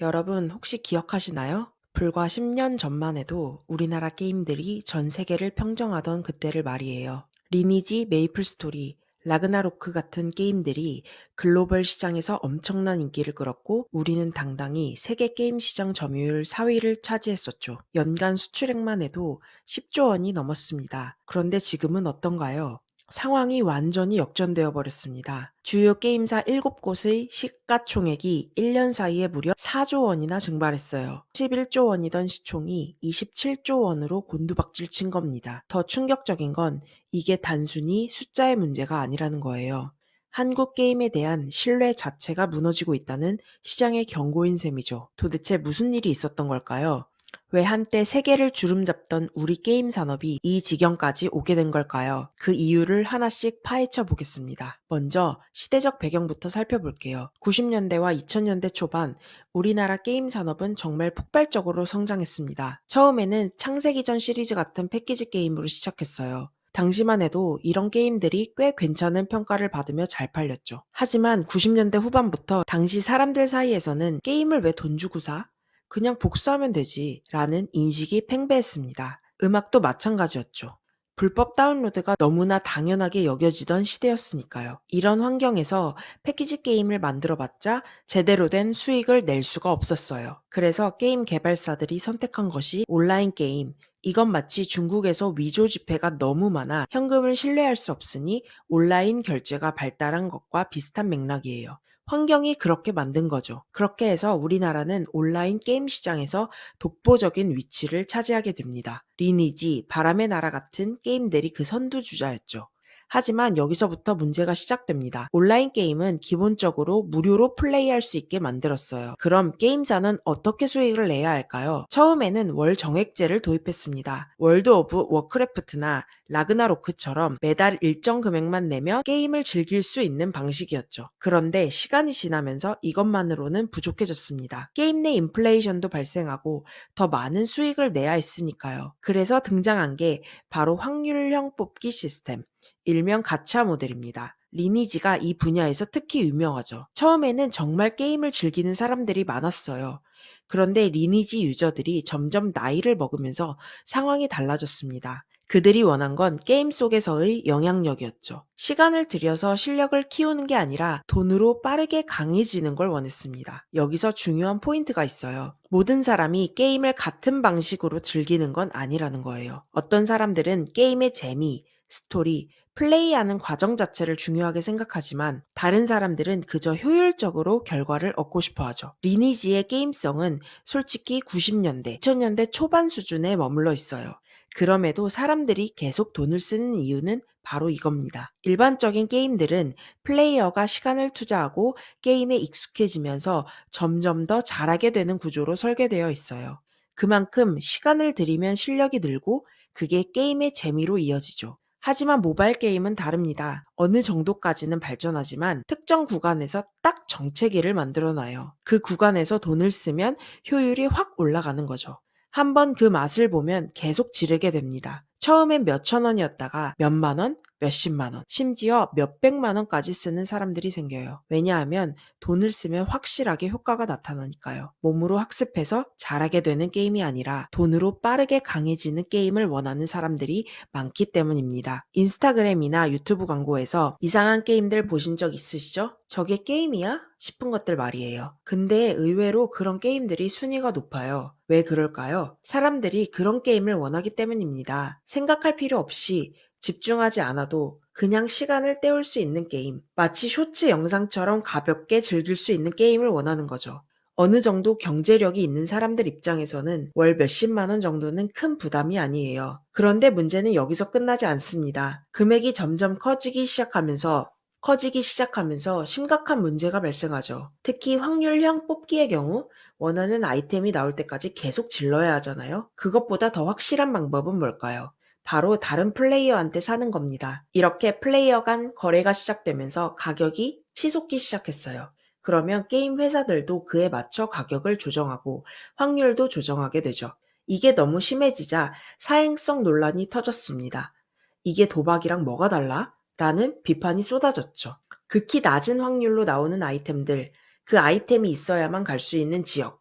여러분 혹시 기억하시나요? 불과 10년 전만 해도 우리나라 게임들이 전 세계를 평정하던 그때를 말이에요. 리니지, 메이플스토리, 라그나로크 같은 게임들이 글로벌 시장에서 엄청난 인기를 끌었고 우리는 당당히 세계 게임 시장 점유율 4위를 차지했었죠. 연간 수출액만 해도 10조 원이 넘었습니다. 그런데 지금은 어떤가요? 상황이 완전히 역전되어 버렸습니다. 주요 게임사 7곳의 시가총액이 1년 사이에 무려 4조 원이나 증발했어요. 11조 원이던 시총이 27조 원으로 곤두박질 친 겁니다. 더 충격적인 건 이게 단순히 숫자의 문제가 아니라는 거예요. 한국 게임에 대한 신뢰 자체가 무너지고 있다는 시장의 경고인 셈이죠. 도대체 무슨 일이 있었던 걸까요? 왜 한때 세계를 주름잡던 우리 게임 산업이 이 지경까지 오게 된 걸까요? 그 이유를 하나씩 파헤쳐 보겠습니다. 먼저 시대적 배경부터 살펴볼게요. 90년대와 2000년대 초반 우리나라 게임 산업은 정말 폭발적으로 성장했습니다. 처음에는 창세기전 시리즈 같은 패키지 게임으로 시작했어요. 당시만 해도 이런 게임들이 꽤 괜찮은 평가를 받으며 잘 팔렸죠. 하지만 90년대 후반부터 당시 사람들 사이에서는 게임을 왜 돈 주고 사? 그냥 복사하면 되지 라는 인식이 팽배했습니다. 음악도 마찬가지였죠. 불법 다운로드가 너무나 당연하게 여겨지던 시대였으니까요. 이런 환경에서 패키지 게임을 만들어봤자 제대로 된 수익을 낼 수가 없었어요. 그래서 게임 개발사들이 선택한 것이 온라인 게임. 이건 마치 중국에서 위조 지폐가 너무 많아 현금을 신뢰할 수 없으니 온라인 결제가 발달한 것과 비슷한 맥락이에요. 환경이 그렇게 만든 거죠. 그렇게 해서 우리나라는 온라인 게임 시장에서 독보적인 위치를 차지하게 됩니다. 리니지, 바람의 나라 같은 게임들이 그 선두주자였죠. 하지만 여기서부터 문제가 시작됩니다. 온라인 게임은 기본적으로 무료로 플레이할 수 있게 만들었어요. 그럼 게임사는 어떻게 수익을 내야 할까요? 처음에는 월 정액제를 도입했습니다. 월드 오브 워크래프트나 라그나로크처럼 매달 일정 금액만 내면 게임을 즐길 수 있는 방식이었죠. 그런데 시간이 지나면서 이것만으로는 부족해졌습니다. 게임 내 인플레이션도 발생하고 더 많은 수익을 내야 했으니까요. 그래서 등장한 게 바로 확률형 뽑기 시스템, 일명 가챠 모델입니다. 리니지가 이 분야에서 특히 유명하죠. 처음에는 정말 게임을 즐기는 사람들이 많았어요. 그런데 리니지 유저들이 점점 나이를 먹으면서 상황이 달라졌습니다. 그들이 원한 건 게임 속에서의 영향력이었죠. 시간을 들여서 실력을 키우는 게 아니라 돈으로 빠르게 강해지는 걸 원했습니다. 여기서 중요한 포인트가 있어요. 모든 사람이 게임을 같은 방식으로 즐기는 건 아니라는 거예요. 어떤 사람들은 게임의 재미, 스토리, 플레이하는 과정 자체를 중요하게 생각하지만 다른 사람들은 그저 효율적으로 결과를 얻고 싶어 하죠. 리니지의 게임성은 솔직히 90년대, 2000년대 초반 수준에 머물러 있어요. 그럼에도 사람들이 계속 돈을 쓰는 이유는 바로 이겁니다. 일반적인 게임들은 플레이어가 시간을 투자하고 게임에 익숙해지면서 점점 더 잘하게 되는 구조로 설계되어 있어요. 그만큼 시간을 들이면 실력이 늘고 그게 게임의 재미로 이어지죠. 하지만 모바일 게임은 다릅니다. 어느 정도까지는 발전하지만 특정 구간에서 딱 정체기를 만들어 놔요. 그 구간에서 돈을 쓰면 효율이 확 올라가는 거죠. 한번 그 맛을 보면 계속 지르게 됩니다. 처음엔 몇천 원이었다가 몇만 원, 몇십만 원, 심지어 몇백만 원까지 쓰는 사람들이 생겨요. 왜냐하면 돈을 쓰면 확실하게 효과가 나타나니까요. 몸으로 학습해서 잘하게 되는 게임이 아니라 돈으로 빠르게 강해지는 게임을 원하는 사람들이 많기 때문입니다. 인스타그램이나 유튜브 광고에서 이상한 게임들 보신 적 있으시죠? 저게 게임이야? 싶은 것들 말이에요. 근데 의외로 그런 게임들이 순위가 높아요. 왜 그럴까요? 사람들이 그런 게임을 원하기 때문입니다. 생각할 필요 없이 집중하지 않아도 그냥 시간을 때울 수 있는 게임, 마치 쇼츠 영상처럼 가볍게 즐길 수 있는 게임을 원하는 거죠. 어느 정도 경제력이 있는 사람들 입장에서는 월 몇십만 원 정도는 큰 부담이 아니에요. 그런데 문제는 여기서 끝나지 않습니다. 금액이 점점 커지기 시작하면서 심각한 문제가 발생하죠. 특히 확률형 뽑기의 경우 원하는 아이템이 나올 때까지 계속 질러야 하잖아요. 그것보다 더 확실한 방법은 뭘까요? 바로 다른 플레이어한테 사는 겁니다. 이렇게 플레이어 간 거래가 시작되면서 가격이 치솟기 시작했어요. 그러면 게임 회사들도 그에 맞춰 가격을 조정하고 확률도 조정하게 되죠. 이게 너무 심해지자 사행성 논란이 터졌습니다. 이게 도박이랑 뭐가 달라? 라는 비판이 쏟아졌죠. 극히 낮은 확률로 나오는 아이템들, 그 아이템이 있어야만 갈 수 있는 지역,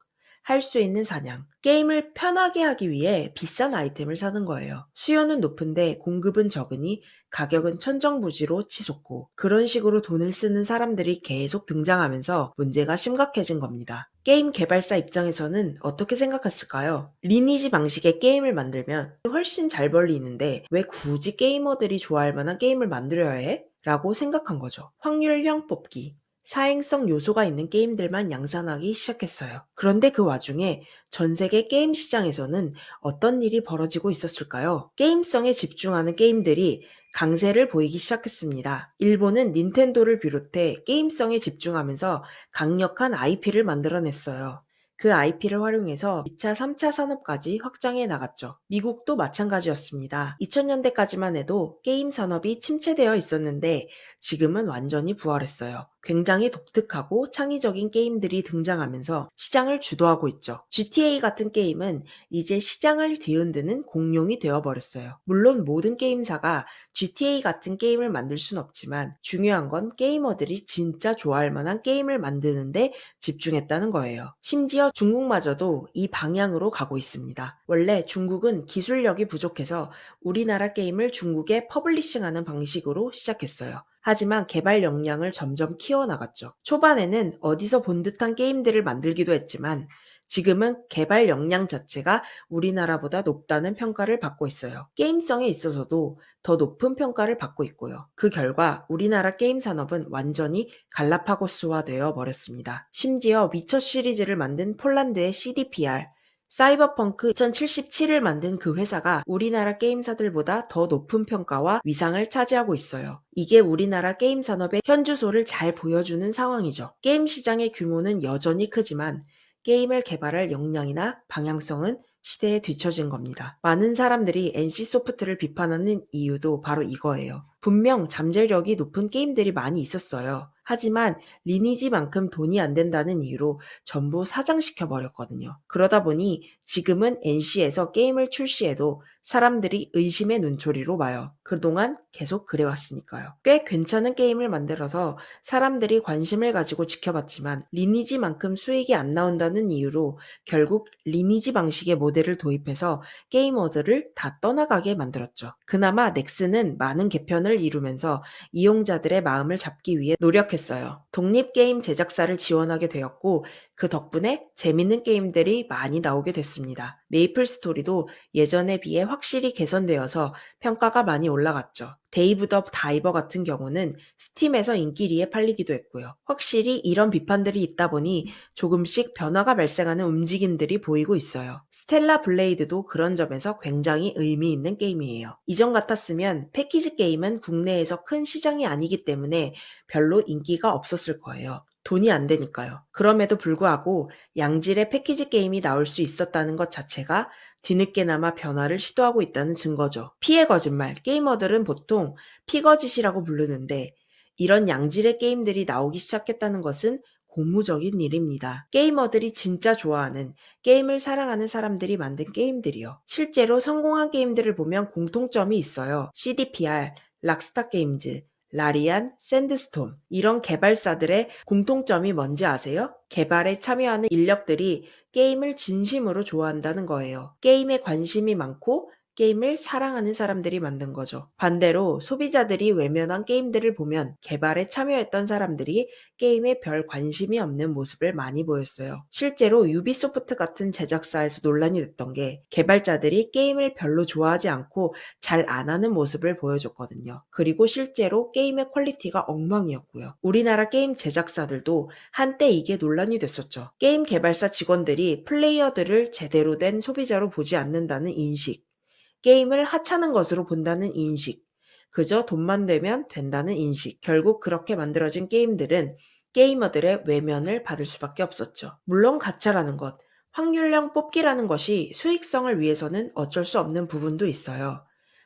할 수 있는 사냥. 게임을 편하게 하기 위해 비싼 아이템을 사는 거예요. 수요는 높은데 공급은 적으니 가격은 천정부지로 치솟고, 그런 식으로 돈을 쓰는 사람들이 계속 등장하면서 문제가 심각해진 겁니다. 게임 개발사 입장에서는 어떻게 생각했을까요? 리니지 방식의 게임을 만들면 훨씬 잘 벌리는데 왜 굳이 게이머들이 좋아할 만한 게임을 만들어야 해? 라고 생각한 거죠. 확률형 뽑기, 사행성 요소가 있는 게임들만 양산하기 시작했어요. 그런데 그 와중에 전 세계 게임 시장에서는 어떤 일이 벌어지고 있었을까요? 게임성에 집중하는 게임들이 강세를 보이기 시작했습니다. 일본은 닌텐도를 비롯해 게임성에 집중하면서 강력한 IP를 만들어냈어요. 그 IP를 활용해서 2차, 3차 산업까지 확장해 나갔죠. 미국도 마찬가지였습니다. 2000년대까지만 해도 게임 산업이 침체되어 있었는데 지금은 완전히 부활했어요. 굉장히 독특하고 창의적인 게임들이 등장하면서 시장을 주도하고 있죠. GTA 같은 게임은 이제 시장을 뒤흔드는 공룡이 되어버렸어요. 물론 모든 게임사가 GTA 같은 게임을 만들 순 없지만 중요한 건 게이머들이 진짜 좋아할 만한 게임을 만드는데 집중했다는 거예요. 심지어 중국마저도 이 방향으로 가고 있습니다. 원래 중국은 기술력이 부족해서 우리나라 게임을 중국에 퍼블리싱하는 방식으로 시작했어요. 하지만 개발 역량을 점점 키워나갔죠. 초반에는 어디서 본 듯한 게임들을 만들기도 했지만 지금은 개발 역량 자체가 우리나라보다 높다는 평가를 받고 있어요. 게임성에 있어서도 더 높은 평가를 받고 있고요. 그 결과 우리나라 게임 산업은 완전히 갈라파고스화 되어 버렸습니다. 심지어 위쳐 시리즈를 만든 폴란드의 CDPR, 사이버펑크 2077을 만든 그 회사가 우리나라 게임사들보다 더 높은 평가와 위상을 차지하고 있어요. 이게 우리나라 게임 산업의 현주소를 잘 보여주는 상황이죠. 게임 시장의 규모는 여전히 크지만 게임을 개발할 역량이나 방향성은 시대에 뒤처진 겁니다. 많은 사람들이 NC소프트를 비판하는 이유도 바로 이거예요. 분명 잠재력이 높은 게임들이 많이 있었어요. 하지만 리니지만큼 돈이 안 된다는 이유로 전부 사장시켜 버렸거든요. 그러다 보니 지금은 NC에서 게임을 출시해도 사람들이 의심의 눈초리로 봐요. 그동안 계속 그래왔으니까요. 꽤 괜찮은 게임을 만들어서 사람들이 관심을 가지고 지켜봤지만 리니지만큼 수익이 안 나온다는 이유로 결국 리니지 방식의 모델을 도입해서 게이머들을 다 떠나가게 만들었죠. 그나마 넥슨은 많은 개편을 이루면서 이용자들의 마음을 잡기 위해 노력했어요. 독립게임 제작사를 지원하게 되었고 그 덕분에 재밌는 게임들이 많이 나오게 됐습니다. 메이플 스토리도 예전에 비해 확실히 개선되어서 평가가 많이 올라갔죠. 데이브 더 다이버 같은 경우는 스팀에서 인기리에 팔리기도 했고요. 확실히 이런 비판들이 있다 보니 조금씩 변화가 발생하는 움직임들이 보이고 있어요. 스텔라 블레이드도 그런 점에서 굉장히 의미 있는 게임이에요. 이전 같았으면 패키지 게임은 국내에서 큰 시장이 아니기 때문에 별로 인기가 없었을 거예요. 돈이 안 되니까요. 그럼에도 불구하고 양질의 패키지 게임이 나올 수 있었다는 것 자체가 뒤늦게나마 변화를 시도하고 있다는 증거죠. 피해 거짓말, 게이머들은 보통 피거짓이라고 부르는데 이런 양질의 게임들이 나오기 시작했다는 것은 고무적인 일입니다. 게이머들이 진짜 좋아하는, 게임을 사랑하는 사람들이 만든 게임들이요. 실제로 성공한 게임들을 보면 공통점이 있어요. CDPR, 락스타 게임즈, 라리안, 샌드스톰 이런 개발사들의 공통점이 뭔지 아세요? 개발에 참여하는 인력들이 게임을 진심으로 좋아한다는 거예요. 게임에 관심이 많고 게임을 사랑하는 사람들이 만든 거죠. 반대로 소비자들이 외면한 게임들을 보면 개발에 참여했던 사람들이 게임에 별 관심이 없는 모습을 많이 보였어요. 실제로 유비소프트 같은 제작사에서 논란이 됐던 게 개발자들이 게임을 별로 좋아하지 않고 잘 안 하는 모습을 보여줬거든요. 그리고 실제로 게임의 퀄리티가 엉망이었고요. 우리나라 게임 제작사들도 한때 이게 논란이 됐었죠. 게임 개발사 직원들이 플레이어들을 제대로 된 소비자로 보지 않는다는 인식, 게임을 하찮은 것으로 본다는 인식, 그저 돈만 되면 된다는 인식, 결국 그렇게 만들어진 게임들은 게이머들의 외면을 받을 수밖에 없었죠. 물론 가차라는 것, 확률형 뽑기라는 것이 수익성을 위해서는 어쩔 수 없는 부분도 있어요.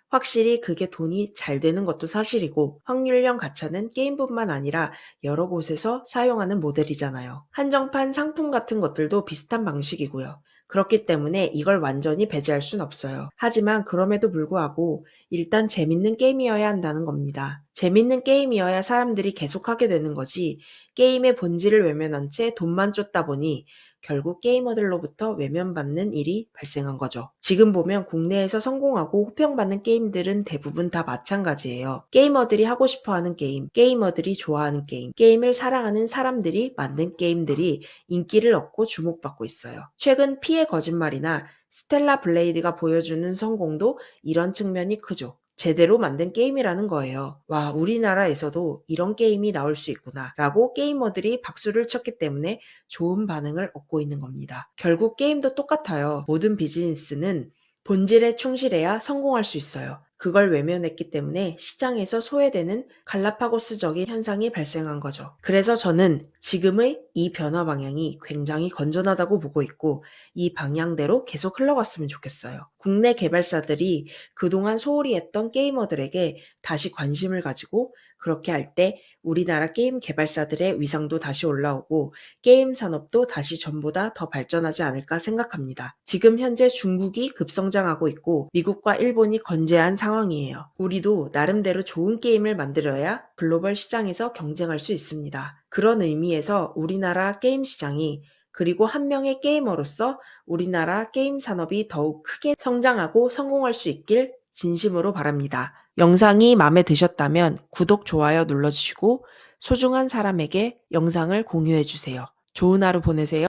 확실히 그게 돈이 잘 되는 것도 사실이고 확률형 가차는 게임뿐만 아니라 여러 곳에서 사용하는 모델이잖아요. 한정판 상품 같은 것들도 비슷한 방식이고요. 그렇기 때문에 이걸 완전히 배제할 순 없어요. 하지만 그럼에도 불구하고 일단 재밌는 게임이어야 한다는 겁니다. 재밌는 게임이어야 사람들이 계속하게 되는 거지 게임의 본질을 외면한 채 돈만 쫓다 보니 결국 게이머들로부터 외면받는 일이 발생한 거죠. 지금 보면 국내에서 성공하고 호평받는 게임들은 대부분 다 마찬가지예요. 게이머들이 하고 싶어하는 게임, 게이머들이 좋아하는 게임, 게임을 사랑하는 사람들이 만든 게임들이 인기를 얻고 주목받고 있어요. 최근 피의 거짓말이나 스텔라 블레이드가 보여주는 성공도 이런 측면이 크죠. 제대로 만든 게임이라는 거예요. 와, 우리나라에서도 이런 게임이 나올 수 있구나 라고 게이머들이 박수를 쳤기 때문에 좋은 반응을 얻고 있는 겁니다. 결국 게임도 똑같아요. 모든 비즈니스는 본질에 충실해야 성공할 수 있어요. 그걸 외면했기 때문에 시장에서 소외되는 갈라파고스적인 현상이 발생한 거죠. 그래서 저는 지금의 이 변화 방향이 굉장히 건전하다고 보고 있고 이 방향대로 계속 흘러갔으면 좋겠어요. 국내 개발사들이 그동안 소홀히 했던 게이머들에게 다시 관심을 가지고 그렇게 할 때 우리나라 게임 개발사들의 위상도 다시 올라오고 게임 산업도 다시 전보다 더 발전하지 않을까 생각합니다. 지금 현재 중국이 급성장하고 있고 미국과 일본이 건재한 상황이에요. 우리도 나름대로 좋은 게임을 만들어야 글로벌 시장에서 경쟁할 수 있습니다. 그런 의미에서 우리나라 게임 시장이 그리고 한 명의 게이머로서 우리나라 게임 산업이 더욱 크게 성장하고 성공할 수 있길 진심으로 바랍니다. 영상이 마음에 드셨다면 구독, 좋아요 눌러주시고 소중한 사람에게 영상을 공유해주세요. 좋은 하루 보내세요.